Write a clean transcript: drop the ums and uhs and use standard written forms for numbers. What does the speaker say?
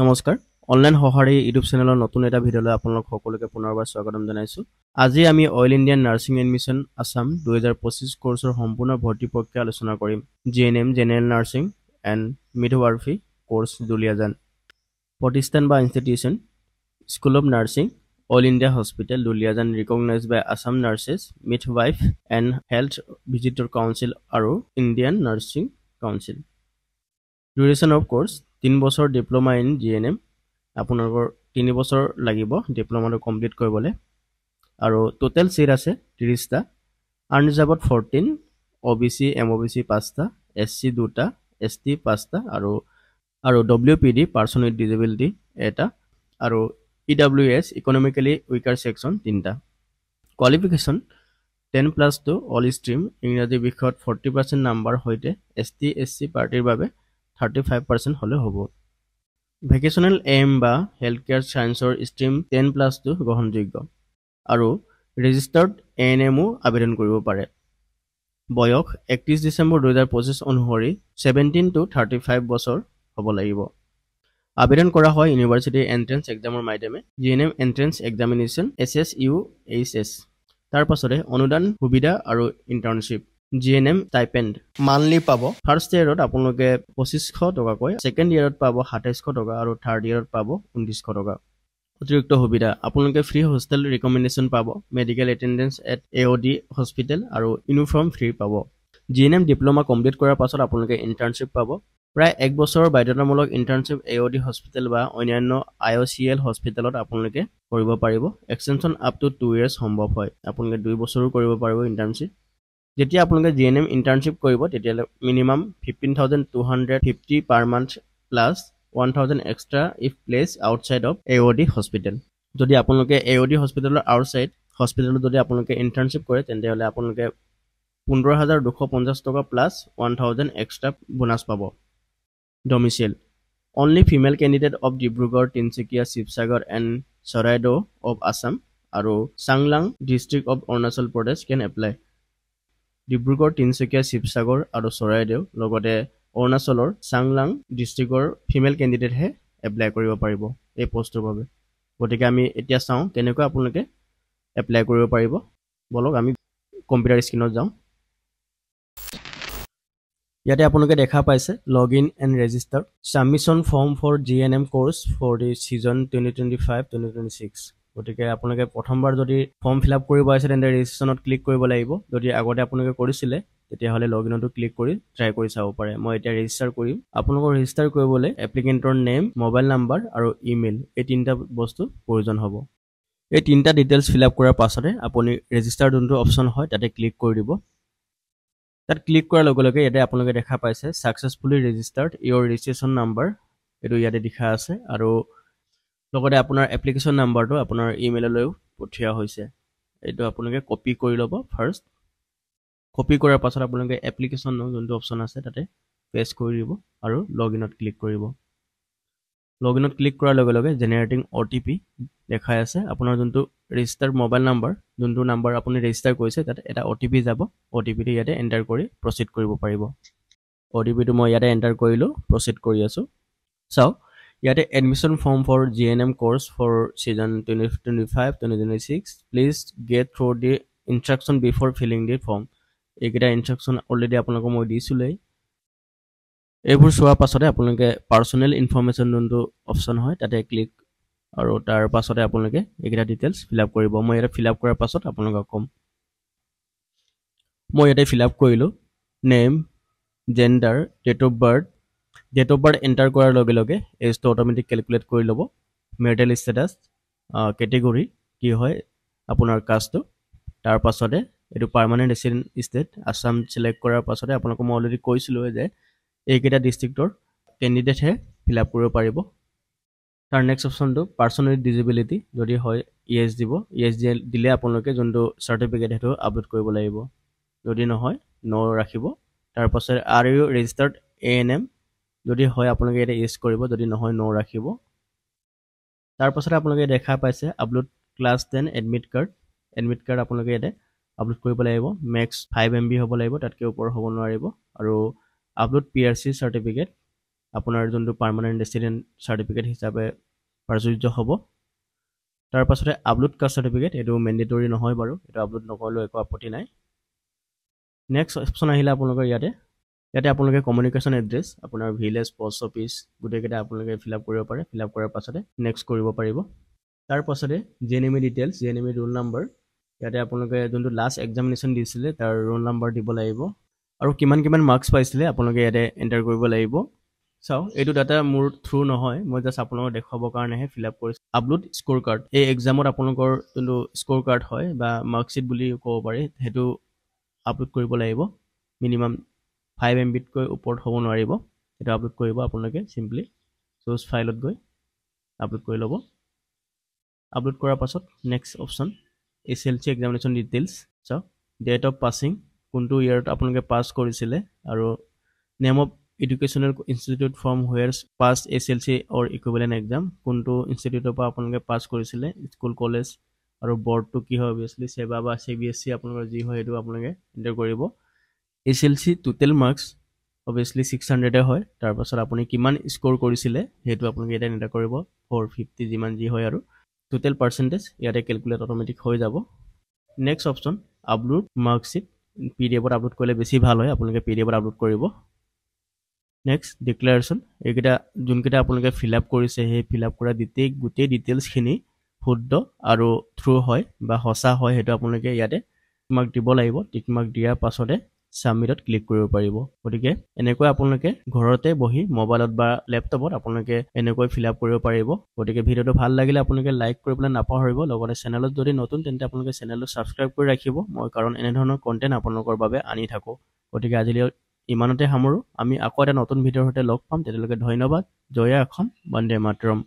নমস্কাৰ অনলাইন সহাৰি ইউটিউব চেনেলৰ নতুন এটা ভিডিঅলৈ আপোনালোক সকলোকে পুনৰবাৰ স্বাগতম জনাইছো। আজি আমি all Indian nursing admission Assam 2025 কোৰ্সৰ সম্পূৰ্ণ ভৰ্তি প্ৰক্ৰিয়া আলোচনা কৰিম। GNM general nursing and midwifery course Duliajan প্ৰতিষ্ঠান বা institution school of nursing all India hospital Duliajan recognised by Assam nurses midwife and health visitor council আৰু Indian nursing council. Duration of course 3 বছৰ ডিপ্লোমা ইন জিএনএম আপোনালোকৰ 3 বছৰ লাগিব ডিপ্লোমাটো কমপ্লিট কৰিবলৈ আৰু total seat আছে 30টা আনৰিজাৰ্ভড 14 ওবিসি এমওবিসি 5টা এসসি 2টা এসটি 5টা আৰু ডব্লিউপিডি পাৰ্সন উইথ ডিসেবিলিটি এটা আৰু ইডব্লিউএছ ইকোনমিক্যালি উইকাৰ সেকশন 3টা। কোৱালিফিকেশন 10+2 অল ষ্ট্ৰীম ইংৰাজী বিষয়ত 40% নাম্বাৰ হৈতে এসটি এসসি পাৰ্টিৰ বাবে 35% হলে হ'ব। ভেকেশনাল এম বা হেল্থ কেয়াৰ সায়েন্সৰ ষ্ট্ৰীম 10+2 গ্ৰহণযোগ্য আৰু ৰেজিষ্টাৰ্ড এএনএমও আবেদন কৰিব পাৰে। বয়স 31 ডিসেম্বৰ 2025 অনুসৰি 17 to 35 বছৰ হ'ব লাগিব। আবেদন কৰা হয় ইউনিভাৰ্চিটি এন্ট্ৰেন্স এক্সামৰ মাধ্যমে জিএনএম এন্ট্ৰেন্স এক্সামিনেশন SSUHS। তাৰ পাছতে অনুদান সুবিধা আৰু ইন্টাৰ্নশিপ জিএনএম স্টাইপেন্ড মান্থলি পাব। ফাৰ্ষ্ট ইয়াৰত আপোনালোকে 2500 টকাকৈ, সেকেন্ড ইয়াৰত পাব 2700 টকা আৰু থাৰ্ড ইয়াৰত পাব 2900 টকা। অতিৰিক্ত সুবিধা আপোনালোকে ফ্ৰী হোষ্টেল ৰিকমেন্ডেশন পাব, medical attendance at AOD hospital আৰু ইউনিফৰ্ম ফ্ৰী পাব। জিএনএম ডিপ্লোমা কমপ্লিট কৰাৰ পাছত আপোনালোকে ইন্টাৰ্নশিপ পাব। প্ৰায় 1 বছৰৰ বাধ্যতামূলক ইন্টাৰ্নশিপ AOD হস্পিটেল বা অন্যান্য IOCL হস্পিটেলত আপোনালোকে কৰিব পাৰিব। এক্সটেনশন আপ টু 2 ইয়াৰ্স সম্ভৱ হয়, আপোনালোকে 2 বছৰো কৰিব পাৰিব ইন্টাৰ্নশিপ। যেতিয়া আপোনালোকে জিএনএম ইন্টাৰ্নশিপ কৰিব তেতিয়া minimum 15,250 per month plus 1,000 extra if place outside of AOD hospital. যদি আপোনালোকে AOD হস্পিটেলৰ আউটসাইড হস্পিটেলত যদি আপোনালোকে ইন্টাৰ্নশিপ কৰে তেন্তে হলে আপোনালোকে 15,250 টকা প্লাস 1,000 এক্সট্ৰা বোনাস পাব। Domicile only female candidate of Dibrugarh, Tinsukia, Sivasagar and Charaideo of Assam আৰু Changlang district of Arunachal Pradesh can apply. Dibrugarh, Tinsukia, Sivasagar আৰু চৰাইদেউ লগতে অৰুণাচলৰ চাংলাং ডিস্ট্ৰিক্টৰ ফিমেল ক্যান্ডিডেটহে এপ্লাই কৰিব পাৰিব এই পোষ্টৰ বাবে। গতিকে আমি এতিয়া চাওঁ কেনেকৈ আপোনালোকে এপ্লাই কৰিব পাৰিব। বলক আমি কম্পিউটাৰ স্ক্ৰীনত যাওঁ। ইয়াতে আপোনালোকে দেখা পাইছে login and register submission form for GNM course for the season 2025-2026। গতিকে আপোনালোকে প্ৰথমবাৰ যদি ফৰ্ম ফিল আপ কৰিব আছে তেন্তে ৰেজিষ্ট্ৰেশ্যনত ক্লিক কৰিব লাগিব। যদি আগতে আপোনালোকে কৰিছিলে তেতিয়াহ'লে লগইনতো ক্লিক কৰি ট্ৰাই কৰি চাব পাৰে। মই এতিয়া ৰেজিষ্টাৰ কৰিম। আপোনালোকৰ ৰেজিষ্টাৰ কৰিবলৈ এপ্লিকেণ্টৰ নেম, মোবাইল নাম্বাৰ আৰু ইমেইল এই তিনিটা বস্তু প্ৰয়োজন হ'ব। এই তিনিটা ডিটেইলছ ফিল আপ কৰাৰ পাছতে আপুনি ৰেজিষ্টাৰ যোনটো অপশ্যন হয় তাতে ক্লিক কৰি দিব। তাত ক্লিক কৰাৰ লগে লগে ইয়াতে আপোনালোকে দেখা পাইছে successfully registered your registration number এইটো ইয়াতে দেখা আছে আৰু লগতে আপোনাৰ এপ্লিকেশ্যন নাম্বাৰটো আপোনাৰ ইমেইললৈ পঠিওৱা হৈছে। এইটো আপোনালোকে কপি কৰি ল'ব। ফাৰ্ষ্ট কপি কৰাৰ পাছত আপোনালোকে এপ্লিকেশ্যন যোনটো অপশ্যন আছে তাতে পেষ্ট কৰি দিব আৰু লগইনত ক্লিক কৰিব। লগইনত ক্লিক কৰাৰ লগে লগে জেনেৰেটিং OTP দেখাই আছে। আপোনাৰ যোনটো ৰেজিষ্টাৰ্ড মোবাইল নাম্বাৰ, যোনটো নাম্বাৰ আপুনি ৰেজিষ্টাৰ কৰিছে তাত এটা OTP যাব। OTPটো ইয়াতে এণ্টাৰ কৰি প্ৰচিড কৰিব পাৰিব। OTPটো মই ইয়াতে এণ্টাৰ কৰিলো, প্ৰচিড কৰি আছো। চাও ইয়াতে admission form for GNM course for season 2025-2026 please get through the instruction before filling the form. এইকেইটা ইনষ্ট্ৰাকশন অলৰেডি আপোনালোকক মই দিছিলেই। এইবোৰ চোৱাৰ পাছতে আপোনালোকে পাৰ্সোনেল ইনফৰমেশ্যন যোনটো অপশ্যন হয় তাতে ক্লিক আৰু তাৰ পাছতে আপোনালোকে এইকেইটা ডিটেইলছ ফিল আপ কৰিব। মই ইয়াতে ফিল আপ কৰাৰ পাছত আপোনালোকক কম। মই ইয়াতে ফিল আপ কৰিলো name, gender, date of birth enter কৰাৰ লগে লগে এজটো অট'মেটিক কেলকুলেট কৰি ল'ব। মেৰিটেল ষ্টেটাছ, কেটেগৰী কি হয় আপোনাৰ কাষ্টটো, তাৰ পাছতে এইটো permanent resident state Assam select কৰাৰ পাছতে আপোনালোকক মই অলৰেডি কৈছিলো যে এইকেইটা ডিষ্ট্ৰিক্টৰ কেণ্ডিডেটহে ফিল আপ কৰিব পাৰিব। তাৰ নেক্সট অপশ্যনটো পাৰ্সন উইথ ডিসেবিলিটি যদি হয় ইয়েছ দিব। ইয়েছ দিলে আপোনালোকে যোনটো চাৰ্টিফিকেট সেইটো আপলোড কৰিব লাগিব। যদি নহয় নো ৰাখিব। তাৰ পাছত আৰ ইউ ৰেজিষ্টাৰ্ড এএনএম যদি হয় আপোনালোকে এটা ইয়েছ কৰিব, যদি নহয় নো ৰাখিব। তাৰ পাছত আপোনালোকে দেখা পাইছে আপলোড ক্লাছ 10 এডমিট কাৰ্ড আপোনালোকে ইয়াতে আপলোড কৰিব লাগিব। মেক্স 5 MB হ'ব লাগিব, তাতকৈ ওপৰ হ'ব নোৱাৰিব। আৰু আপলোড PRC চাৰ্টিফিকেট আপোনাৰ যোনটো পাৰ্মানেণ্ট ৰেচিডেণ্ট চাৰ্টিফিকেট হিচাপে প্ৰযোজ্য হ'ব। তাৰ পাছতে আপলোড কাষ্ট চাৰ্টিফিকেট, এইটো মেণ্ডেটৰী নহয় বাৰু, এইটো আপলোড নকৰিলেও একো আপত্তি নাই। নেক্সট অপশ্যন আহিলে আপোনালোকৰ ইয়াতে আপোনালোকে কমিউনিকেশ্যন এড্ৰেছ, আপোনাৰ ভিলেজ, পোষ্ট অফিচ গোটেইকেইটা আপোনালোকে ফিল আপ কৰিব পাৰে। ফিল আপ কৰাৰ পাছতে নেক্সট কৰিব পাৰিব। তাৰ পাছতে JNME details, JNME roll number, ইয়াতে আপোনালোকে যোনটো লাষ্ট এক্সামিনেশ্যন দিছিলে তাৰ ৰোল নাম্বাৰ দিব লাগিব আৰু কিমান মাৰ্কছ পাইছিলে আপোনালোকে ইয়াতে এণ্টাৰ কৰিব লাগিব। চাওক, এইটো ডাটা মোৰ থ্ৰু নহয়, মই জাষ্ট আপোনালোকক দেখুৱাবৰ কাৰণেহে ফিল আপ কৰিছোঁ। আপলোড স্ক'ৰ কাৰ্ড, এই এক্সামত আপোনালোকৰ যোনটো স্ক'ৰ কাৰ্ড হয় বা মাৰ্কশ্বিট বুলি ক'ব পাৰি, সেইটো আপলোড কৰিব লাগিব। মিনিমাম 5 MBতকৈ ওপৰত হ'ব নোৱাৰিব। সেইটো আপলোড কৰিব আপোনালোকে চিম্পলি চুজ ফাইলত গৈ আপলোড কৰি ল'ব। আপলোড কৰাৰ পাছত next option SLC examination details. চাওক, ডেট অফ পাছিং, কোনটো ইয়েৰত আপোনালোকে পাছ কৰিছিলে আৰু name of educational institute from where pass SLC or equivalent exam, কোনটো ইনষ্টিটিউটৰ পৰা আপোনালোকে পাছ কৰিছিলে, স্কুল কলেজ আৰু বৰ্ডটো কি হয়, অভিয়াছলি সেৱা বা CBSC আপোনালোকৰ যি হয় সেইটো আপোনালোকে এণ্টাৰ কৰিব। SLC টোটেল মাৰ্কছ অভিয়াছলি 600 হয়। তাৰপাছত আপুনি কিমান স্ক'ৰ কৰিছিলে সেইটো আপোনালোকে ইয়াতে এণ্টাৰ কৰিব, 450 যিমান যি হয় আৰু টোটেল পাৰ্চেণ্টেজ ইয়াতে কেলকুলেট অট'মেটিক হৈ যাব। নেক্সট অপশ্যন আপলোড মাৰ্কশ্বিট, PDF-ত আপলোড কৰিলে বেছি ভাল হয়, আপোনালোকে PDF-ত আপলোড কৰিব। নেক্সট ডিক্লেৰেশ্যন, এইকেইটা যোনকেইটা আপোনালোকে ফিল আপ কৰিছে সেই ফিল আপ কৰা গোটেই ডিটেইলছখিনি শুদ্ধ আৰু থ্ৰু হয় বা সঁচা হয়, সেইটো আপোনালোকে ইয়াতে টিক মাৰ্ক দিব লাগিব। টিক মাৰ্ক দিয়াৰ পাছতে ছাবমিটত ক্লিক কৰিব পাৰিব। গতিকে এনেকৈ আপোনালোকে ঘৰতে বহি মোবাইলত বা লেপটপত আপোনালোকে এনেকৈ ফিল আপ কৰিব পাৰিব। গতিকে ভিডিঅ'টো ভাল লাগিলে আপোনালোকে লাইক কৰিবলৈ নাপাহৰিব। লগতে চেনেলত যদি নতুন তেন্তে আপোনালোকে চেনেলটো ছাবস্ক্ৰাইব কৰি ৰাখিব, মই কাৰণ এনেধৰণৰ কণ্টেণ্ট আপোনালোকৰ বাবে আনি থাকোঁ। গতিকে আজিলৈ ইমানতে সামৰোঁ। আমি আকৌ এটা নতুন ভিডিঅ'ৰ সৈতে লগ পাম। তেতিয়ালৈকে ধন্যবাদ। জয় অসম, বন্দে মাতৰম।